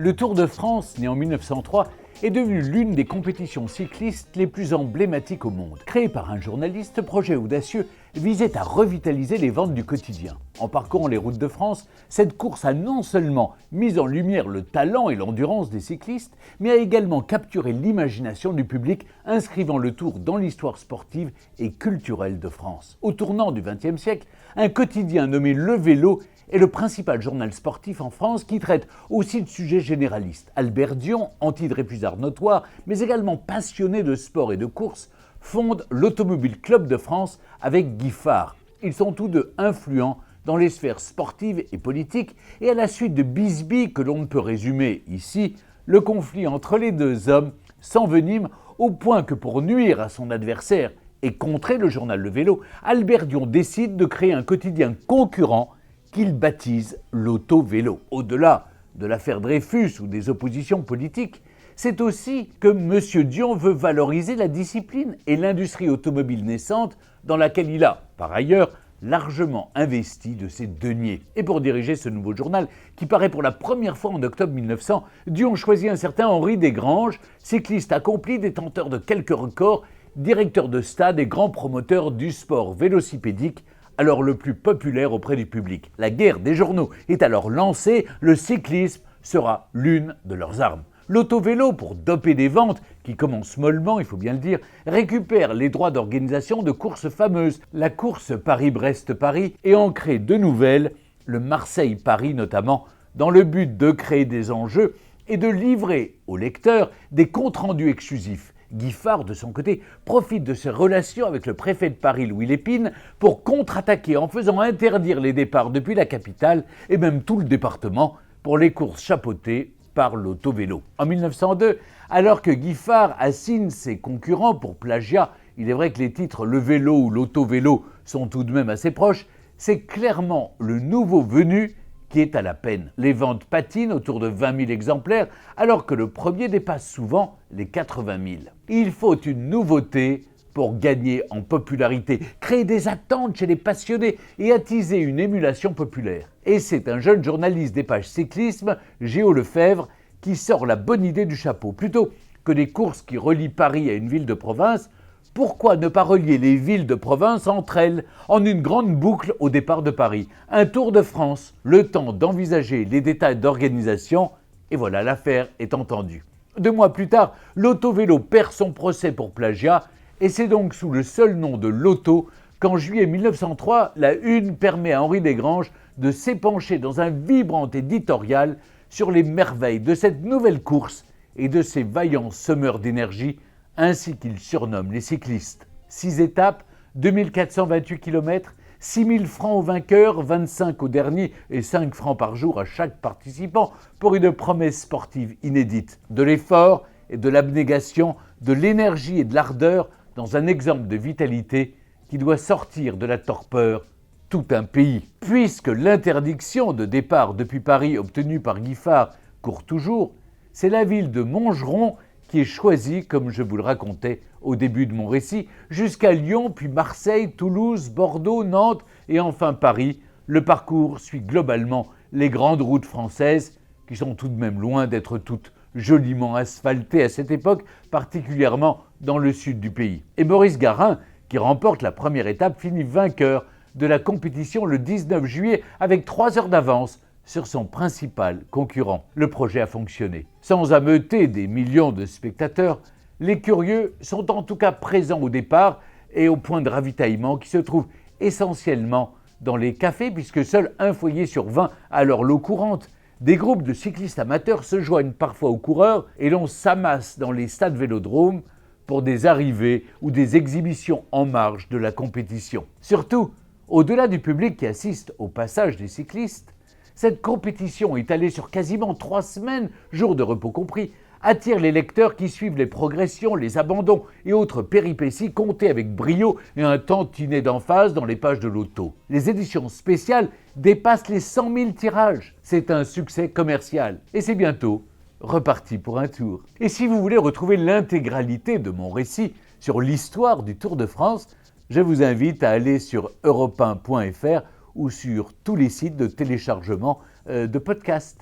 Le Tour de France, né en 1903, est devenu l'une des compétitions cyclistes les plus emblématiques au monde. Créé par un journaliste, ce projet audacieux visait à revitaliser les ventes du quotidien. En parcourant les routes de France, cette course a non seulement mis en lumière le talent et l'endurance des cyclistes, mais a également capturé l'imagination du public, inscrivant le Tour dans l'histoire sportive et culturelle de France. Au tournant du XXe siècle, un quotidien nommé Le Vélo est le principal journal sportif en France qui traite aussi de sujets généralistes. Albert Dion, antidreyfusard notoire, mais également passionné de sport et de course, fonde l'Automobile Club de France avec Guy Fard. Ils sont tous deux influents dans les sphères sportives et politiques, et à la suite de bisbilles que l'on ne peut résumer ici, le conflit entre les deux hommes s'envenime au point que pour nuire à son adversaire et contrer le journal Le Vélo, Albert Dion décide de créer un quotidien concurrent qu'il baptise l'Auto-Vélo. Au-delà de l'affaire Dreyfus ou des oppositions politiques, c'est aussi que M. Dion veut valoriser la discipline et l'industrie automobile naissante dans laquelle il a, par ailleurs, largement investi de ses deniers. Et pour diriger ce nouveau journal, qui paraît pour la première fois en octobre 1900, Dion choisit un certain Henri Desgranges, cycliste accompli, détenteur de quelques records, directeur de stade et grand promoteur du sport vélocipédique, alors le plus populaire auprès du public. La guerre des journaux est alors lancée, le cyclisme sera l'une de leurs armes. L'autovélo, pour doper des ventes, qui commencent mollement, il faut bien le dire, récupère les droits d'organisation de courses fameuses, la course Paris-Brest-Paris, et en crée de nouvelles, le Marseille-Paris notamment, dans le but de créer des enjeux et de livrer aux lecteurs des comptes rendus exclusifs. Guy Fard, de son côté, profite de ses relations avec le préfet de Paris, Louis Lépine, pour contre-attaquer en faisant interdire les départs depuis la capitale et même tout le département pour les courses chapeautées par l'autovélo. En 1902, alors que Guy Fard assigne ses concurrents pour plagiat, il est vrai que les titres Le Vélo ou l'Autovélo sont tout de même assez proches, c'est clairement le nouveau venu qui est à la peine. Les ventes patinent autour de 20 000 exemplaires, alors que le premier dépasse souvent les 80 000. Il faut une nouveauté pour gagner en popularité, créer des attentes chez les passionnés et attiser une émulation populaire. Et c'est un jeune journaliste des pages cyclisme, Géo Lefebvre, qui sort la bonne idée du chapeau. Plutôt que des courses qui relient Paris à une ville de province, pourquoi ne pas relier les villes de province entre elles en une grande boucle au départ de Paris? Un Tour de France, le temps d'envisager les détails d'organisation, et voilà, l'affaire est entendue. 2 mois plus tard, l'autovélo perd son procès pour plagiat, et c'est donc sous le seul nom de l'auto qu'en juillet 1903, la Une permet à Henri Desgranges de s'épancher dans un vibrant éditorial sur les merveilles de cette nouvelle course et de ses vaillants semeurs d'énergie, ainsi qu'il surnomme les cyclistes. 6 étapes, 2428 km, 6 000 francs au vainqueur, 25 au dernier et 5 francs par jour à chaque participant pour une promesse sportive inédite. De l'effort et de l'abnégation, de l'énergie et de l'ardeur dans un exemple de vitalité qui doit sortir de la torpeur tout un pays. Puisque l'interdiction de départ depuis Paris obtenue par Guy Fard court toujours, c'est la ville de Montgeron qui est choisi, comme je vous le racontais au début de mon récit, jusqu'à Lyon, puis Marseille, Toulouse, Bordeaux, Nantes et enfin Paris. Le parcours suit globalement les grandes routes françaises, qui sont tout de même loin d'être toutes joliment asphaltées à cette époque, particulièrement dans le sud du pays. Et Maurice Garin, qui remporte la première étape, finit vainqueur de la compétition le 19 juillet avec 3 heures d'avance sur son principal concurrent. Le projet a fonctionné. Sans ameuter des millions de spectateurs, les curieux sont en tout cas présents au départ et au point de ravitaillement qui se trouve essentiellement dans les cafés puisque seul un foyer sur 20 a leur l'eau courante. Des groupes de cyclistes amateurs se joignent parfois aux coureurs et l'on s'amasse dans les stades vélodromes pour des arrivées ou des exhibitions en marge de la compétition. Surtout, au-delà du public qui assiste au passage des cyclistes, cette compétition étalée sur quasiment 3 semaines, jours de repos compris, attire les lecteurs qui suivent les progressions, les abandons et autres péripéties comptées avec brio et un tantinet d'emphase dans les pages de l'auto. Les éditions spéciales dépassent les 100 000 tirages. C'est un succès commercial et c'est bientôt reparti pour un tour. Et si vous voulez retrouver l'intégralité de mon récit sur l'histoire du Tour de France, je vous invite à aller sur europe1.fr ou sur tous les sites de téléchargement de podcasts.